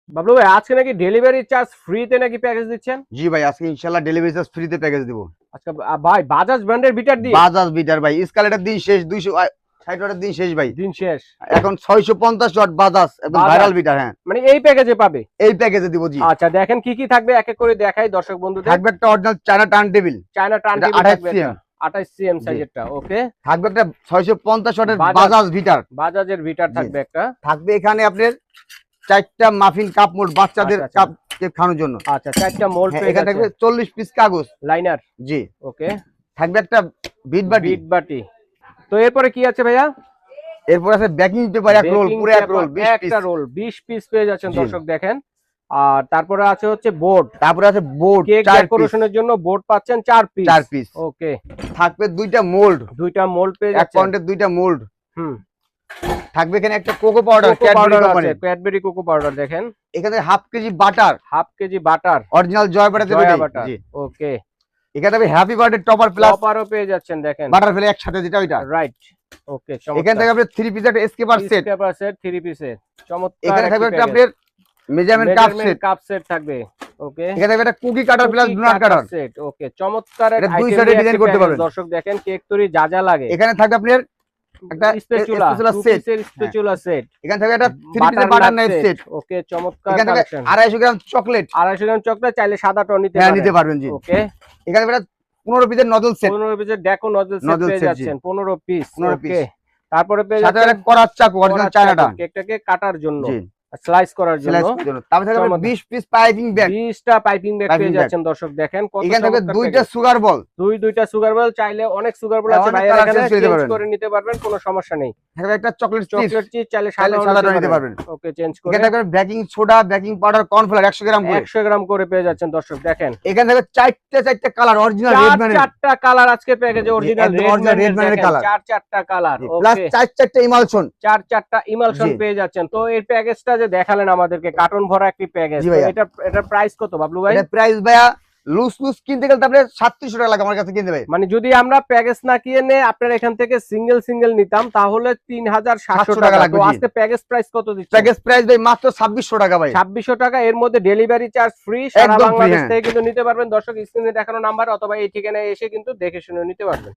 বাবলু ভাই আজকে নাকি ডেলিভারি চার্জ ফ্রিতে নাকি প্যাকেজ দিচ্ছেন? জি ভাই, আজকে ইনশাআল্লাহ ডেলিভারি চার্জ ফ্রিতে প্যাকেজ দিব। আজকে ভাই বাজাজ ব্র্যান্ডের বিটার দিয়ে? বাজাজ বিটার ভাই, স্কালেটার দিন শেষ, 260 ওয়াটের দিন শেষ ভাই, দিন শেষ। এখন 650 ওয়াট বাজাজ একদম ভাইরাল বিটার। হ্যাঁ, মানে এই প্যাকেজে পাবে? এই প্যাকেজে দিব জি। আচ্ছা দেখেন কি কি থাকবে এক এক করে দেখাই দর্শক বন্ধুদের। থাকবে একটা original China turn table, China turn table 28 থাকবে, সিএম 28 সিএম সাইজেরটা। ওকে। থাকবে একটা 650 ওয়াটের বাজাজ বিটার, বাজাজের বিটার থাকবে একটা। থাকবে এখানে আপনার 4টা মাফিন কাপ মোল্ড বাচ্চাদের কাপ কেক খাওয়ানোর জন্য। আচ্ছা 4টা মোল্ড পেয়ে এখানে থাকবে 40 পিস কাগজ লাইনার। জি। ওকে। থাকবে একটা বিট বাটি। তো এরপরে কি আছে ভাইয়া? এরপর আছে বেকিং পেপার এক রোল, পুরো এক রোল 20 পিস, একটা রোল 20 পিস পেয়ে যাচ্ছেন দর্শক দেখেন। আর তারপরে আছে হচ্ছে বোর্ড, তারপরে আছে বোর্ড, কেক ডেকোরেশনের জন্য বোর্ড পাচ্ছেন 4 পিস। ওকে। থাকবে দুইটা মোল্ড পেয়ে এক যাচ্ছেন। পয়েন্টের দুইটা মোল্ড। থাকবে এখানে একটা cocoa powder, powder, Cadbury cocoa powder দেখেন। এখানে হাফ কেজি বাটার, অরিজিনাল জয় বাটার দেবে জি। ওকে। এখানে থাকবে হ্যাপি বার্থডে টপার প্লাস টপারও পেয়ে যাচ্ছেন দেখেন, বাটার ফেলে একসাথে যেটা ওইটা রাইট। ওকে। এখানে থাকবে আপনার 3 পিসের এসকেপার সেট, 3 পিসের চমৎকার। এখানে থাকবে একটা আপনার মেজারমেন্ট কাপ সেট থাকবে। ওকে। এখানে থাকবে একটা কুকি কাটার প্লাস ডোনাট কাটার সেট। ওকে চমৎকার। এটা দুই সাইডে ডিজাইন করতে পারবেন দর্শক দেখেন কেক তৈরি যা যা লাগে। এখানে থাকবে আপনার একটা স্প্যাচুলা সেট, এখানে থাকবে একটা 3 পিসের বাটার নাইফ সেট। ওকে চমৎকার এখানে থাকবে কালেকশন। 250 গ্রাম চকলেট, 250 গ্রাম চকলেট চাইলে সাদাটাও নিতে পারবেন জি। ওকে। এখানে থাকবে 15 পিসের নজল সেট, 15 পিসের ডেকো নজল সেট পেয়ে যাচ্ছেন 15 পিস। ওকে। তারপরে পেয়ে সাথে যাচ্ছেন একটা করার চাকু অরিজিনাল চায়নাটা, কেকটাকে কাটার জন্য, জি, স্লাইস করার জন্য। তারপরে থাকবে 20 পিস পাইপিং ব্যাগ, 20টা পাইপিং ব্যাগ পেয়ে যাচ্ছেন দর্শক দেখেন। কত এখানে থাকবে দুইটা সুগার বল, দুইটা সুগার বল, চাইলে অনেক সুগার বল আছে ভাই, এখানে চেঞ্জ করে নিতে পারবেন, কোনো সমস্যা নেই। থাকবে একটা চকলেট চিজ চাইলে সাদা নিতে পারবেন। ওকে চেঞ্জ করে। এখানে থাকবে baking soda, baking powder, cornflour 100 গ্রাম করে, 100 গ্রাম করে পেয়ে যাচ্ছেন দর্শক দেখেন। এখানে থাকবে 4টা কালার অরিজিনাল রেডম্যানের, 4টা কালার আজকে প্যাকেজে অরিজিনাল রেডম্যানের কালার, 4টা কালার। প্লাস 4টা ইমালশন, 4টা ইমালশন পেয়ে যাচ্ছেন। তো এই প্যাকেজটা যে দেখালেন আমাদেরকে কার্টন ভরা একটি প্যাকেজ, এটা প্রাইস কত বাবলু ভাই? এটা প্রাইস ভাইয়া লুজ কিনতে গেলে তারপরে 3700 টাকা লাগে আমার কাছে কিনতে ভাই। মানে যদি আমরা প্যাকেজ না কিনে আপনার এখান থেকে সিঙ্গেল নিতাম তাহলে 3700 টাকা লাগবে। তো আজকে প্যাকেজ প্রাইস কত দিচ্ছেন? প্যাকেজ প্রাইস ভাই মাত্র 2600 টাকা ভাই, 2600 টাকা। এর মধ্যে ডেলিভারি চার্জ ফ্রি, সারা বাংলাদেশ থেকে কিন্তু নিতে পারবেন দর্শক। স্ক্রিনে দেখানো নাম্বার অথবা এই ঠিকানায় এসে কিন্তু দেখে শুনে নিতে পারবেন।